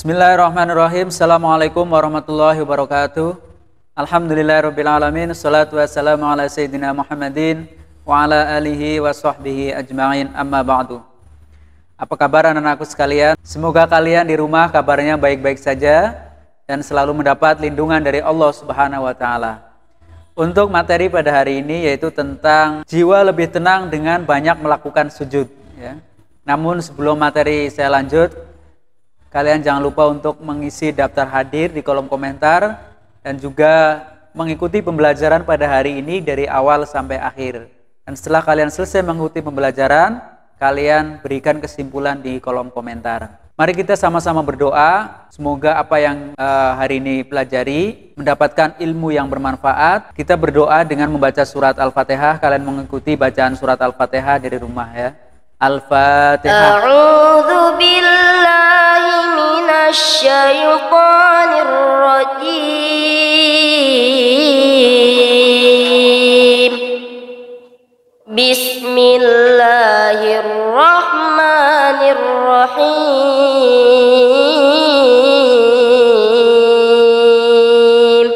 Bismillahirrahmanirrahim. Assalamualaikum warahmatullahi wabarakatuh. Alhamdulillahirrabbilalamin. Assalatu wassalamu ala sayyidina Muhammadin wa ala alihi wa sahbihi ajma'in, amma ba'du. Apa kabar anak-anakku sekalian? Semoga kalian di rumah kabarnya baik-baik saja dan selalu mendapat lindungan dari Allah Subhanahu wa Ta'ala. Untuk materi pada hari ini yaitu tentang jiwa lebih tenang dengan banyak melakukan sujud, ya. Namun sebelum materi saya lanjut, kalian jangan lupa untuk mengisi daftar hadir di kolom komentar dan juga mengikuti pembelajaran pada hari ini dari awal sampai akhir. Dan setelah kalian selesai mengikuti pembelajaran, kalian berikan kesimpulan di kolom komentar. Mari kita sama-sama berdoa, semoga apa yang hari ini pelajari mendapatkan ilmu yang bermanfaat. Kita berdoa dengan membaca surat Al-Fatihah. Kalian mengikuti bacaan surat Al-Fatihah dari rumah, ya. Al-Fatihah. A'udzu billahi minasy syaithanir rajim. Bismillahirrahmanirrahim.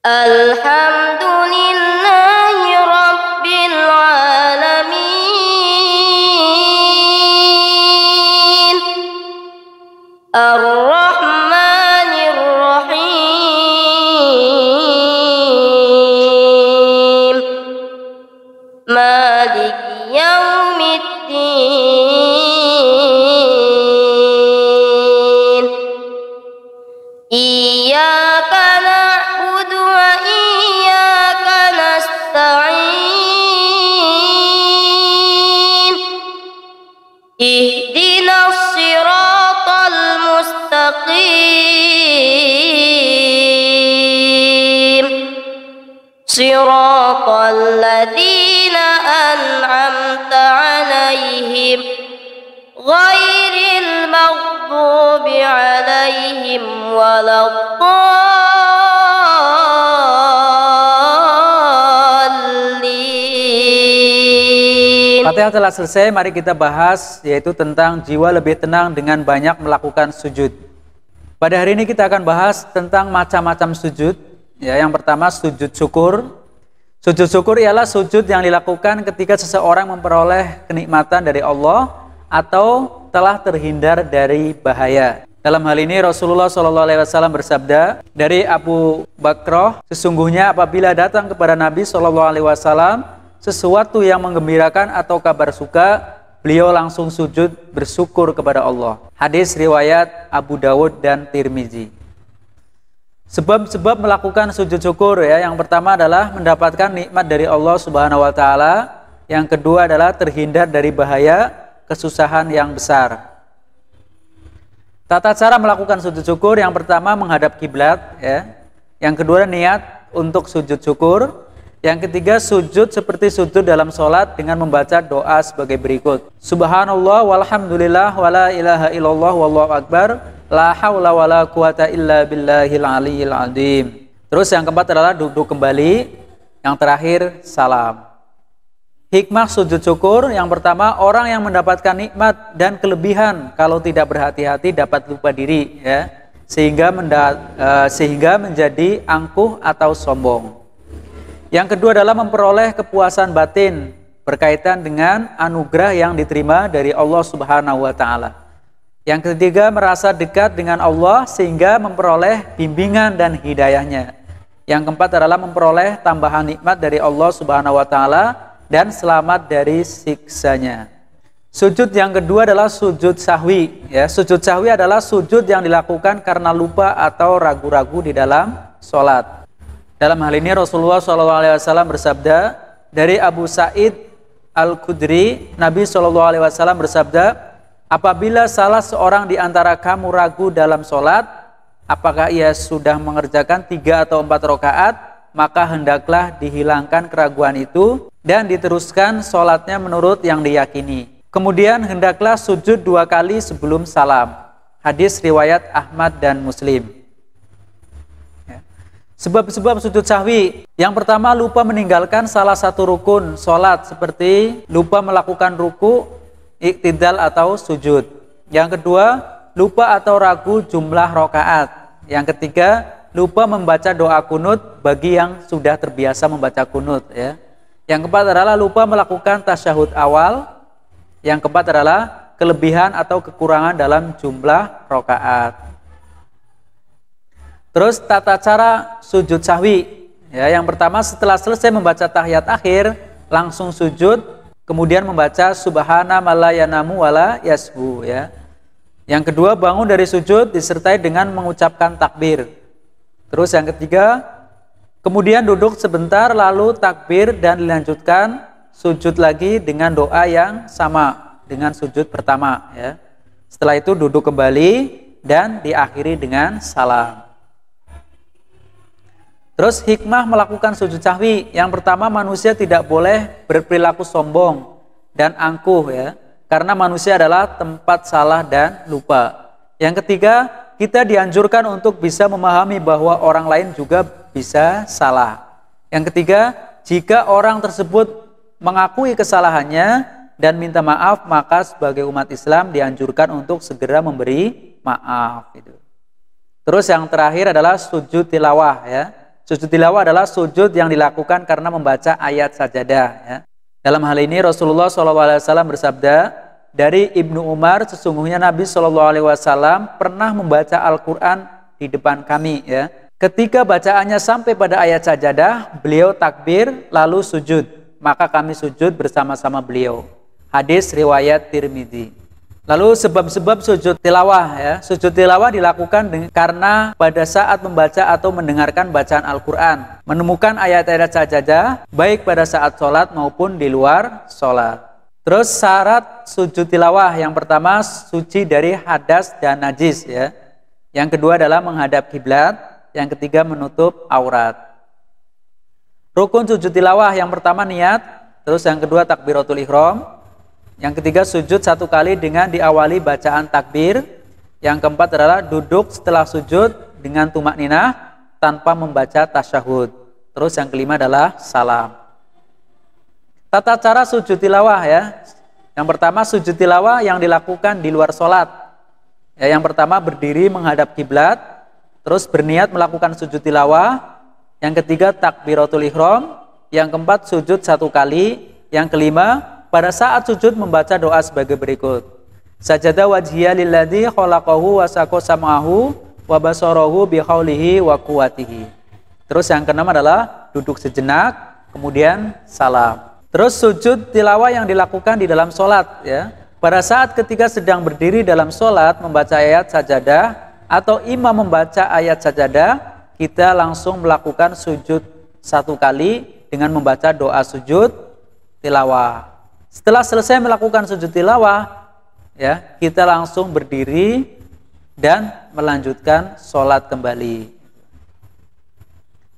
Alhamdulillahi rabbil alamin. Ar-Rahmanir Rahim. Malik yaumiddin. Iyyaka na'budu wa iyyaka nasta'in. Ihdinas siratal mustaqim. Siratal ladzina an'amta 'alaihim ghairil maghdubi 'alaihim waladdallin. Fatihah telah selesai, mari kita bahas yaitu tentang jiwa lebih tenang dengan banyak melakukan sujud. Pada hari ini kita akan bahas tentang macam-macam sujud. Ya, yang pertama sujud syukur. Sujud syukur ialah sujud yang dilakukan ketika seseorang memperoleh kenikmatan dari Allah atau telah terhindar dari bahaya. Dalam hal ini Rasulullah SAW bersabda dari Abu Bakrah, sesungguhnya apabila datang kepada Nabi SAW sesuatu yang menggembirakan atau kabar suka, beliau langsung sujud bersyukur kepada Allah. Hadis riwayat Abu Dawud dan Tirmizi. Sebab-sebab melakukan sujud syukur, ya, yang pertama adalah mendapatkan nikmat dari Allah Subhanahu wa Ta'ala. Yang kedua adalah terhindar dari bahaya, kesusahan yang besar. Tata cara melakukan sujud syukur, yang pertama menghadap kiblat, ya. Yang kedua niat untuk sujud syukur. Yang ketiga sujud seperti sujud dalam sholat dengan membaca doa sebagai berikut. Subhanallah walhamdulillah wala ilaha illallah wallahu akbar. La haula wala quwata illa billahil aliyyil azim. Terus yang keempat adalah duduk kembali. Yang terakhir salam. Hikmah sujud syukur, yang pertama orang yang mendapatkan nikmat dan kelebihan kalau tidak berhati-hati dapat lupa diri, ya, sehingga menjadi angkuh atau sombong. Yang kedua adalah memperoleh kepuasan batin berkaitan dengan anugerah yang diterima dari Allah Subhanahu wa Ta'ala. Yang ketiga merasa dekat dengan Allah sehingga memperoleh bimbingan dan hidayahnya. Yang keempat adalah memperoleh tambahan nikmat dari Allah Subhanahu wa Ta'ala dan selamat dari siksanya. Sujud yang kedua adalah sujud sahwi, ya. Sujud sahwi adalah sujud yang dilakukan karena lupa atau ragu-ragu di dalam sholat. Dalam hal ini Rasulullah SAW bersabda dari Abu Sa'id Al-Khudri, Nabi SAW bersabda, apabila salah seorang di antara kamu ragu dalam sholat, apakah ia sudah mengerjakan 3 atau 4 rakaat, maka hendaklah dihilangkan keraguan itu dan diteruskan sholatnya menurut yang diyakini. Kemudian hendaklah sujud 2 kali sebelum salam. Hadis riwayat Ahmad dan Muslim. Sebab-sebab sujud sahwi. Yang pertama, lupa meninggalkan salah satu rukun sholat seperti lupa melakukan ruku, iktidal atau sujud. Yang kedua, lupa atau ragu jumlah rakaat. Yang ketiga, lupa membaca doa kunut bagi yang sudah terbiasa membaca kunut ya. Yang keempat adalah lupa melakukan tasyahud awal. Yang keempat adalah kelebihan atau kekurangan dalam jumlah rakaat. Terus tata cara sujud sahwi. Ya, yang pertama setelah selesai membaca tahiyat akhir, langsung sujud, kemudian membaca subhana mala yanamu wala yasbu ya. Yang kedua, bangun dari sujud disertai dengan mengucapkan takbir. Terus yang ketiga, kemudian duduk sebentar lalu takbir dan dilanjutkan sujud lagi dengan doa yang sama dengan sujud pertama ya. Setelah itu duduk kembali dan diakhiri dengan salam. Terus hikmah melakukan sujud sahwi. Yang pertama, manusia tidak boleh berperilaku sombong dan angkuh ya. Karena manusia adalah tempat salah dan lupa. Yang ketiga, kita dianjurkan untuk bisa memahami bahwa orang lain juga bisa salah. Yang ketiga, jika orang tersebut mengakui kesalahannya dan minta maaf, maka sebagai umat Islam dianjurkan untuk segera memberi maaf. Terus yang terakhir adalah sujud tilawah ya. Sujud tilawah adalah sujud yang dilakukan karena membaca ayat sajadah ya. Dalam hal ini Rasulullah SAW bersabda, dari Ibnu Umar, sesungguhnya Nabi SAW pernah membaca Al-Quran di depan kami ya. Ketika bacaannya sampai pada ayat sajadah, beliau takbir lalu sujud, maka kami sujud bersama-sama beliau. Hadis riwayat Tirmidzi. Lalu sebab-sebab sujud tilawah ya. Sujud tilawah dilakukan karena pada saat membaca atau mendengarkan bacaan Al-Quran, menemukan ayat-ayat sajadah baik pada saat sholat maupun di luar sholat. Terus syarat sujud tilawah, yang pertama suci dari hadas dan najis ya. Yang kedua adalah menghadap kiblat, yang ketiga menutup aurat. Rukun sujud tilawah, yang pertama niat, terus yang kedua takbiratul ihram, yang ketiga sujud satu kali dengan diawali bacaan takbir, yang keempat adalah duduk setelah sujud dengan tumak ninah tanpa membaca tasyahud. Terus yang kelima adalah salam. Tata cara sujud tilawah ya. Yang pertama sujud tilawah yang dilakukan di luar sholat. Ya, yang pertama berdiri menghadap kiblat, terus berniat melakukan sujud tilawah. Yang ketiga takbiratul ihram. Yang keempat sujud satu kali. Yang kelima pada saat sujud membaca doa sebagai berikut. Sajada wajhiya lilladzi khalaqahu wa saqqa sam'ahu wa basarahu bi haulihi wa quwwatihi. Terus yang keenam adalah duduk sejenak, kemudian salam. Terus sujud tilawah yang dilakukan di dalam sholat ya. Pada saat ketika sedang berdiri dalam sholat membaca ayat sajadah atau imam membaca ayat sajadah, kita langsung melakukan sujud satu kali dengan membaca doa sujud tilawah. Setelah selesai melakukan sujud tilawah ya, kita langsung berdiri dan melanjutkan sholat kembali.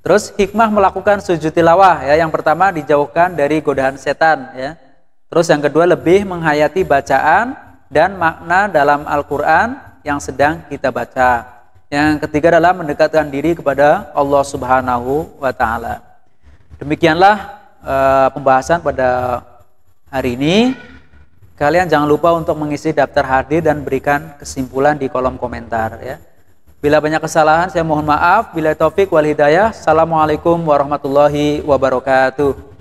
Terus hikmah melakukan sujud tilawah ya, yang pertama dijauhkan dari godaan setan ya. Terus yang kedua lebih menghayati bacaan dan makna dalam Al-Quran yang sedang kita baca. Yang ketiga adalah mendekatkan diri kepada Allah Subhanahu wa Ta'ala. Demikianlah pembahasan pada hari ini. Kalian jangan lupa untuk mengisi daftar hadir dan berikan kesimpulan di kolom komentar ya. Bila banyak kesalahan saya mohon maaf. Bila taufik wal hidayah. Assalamualaikum warahmatullahi wabarakatuh.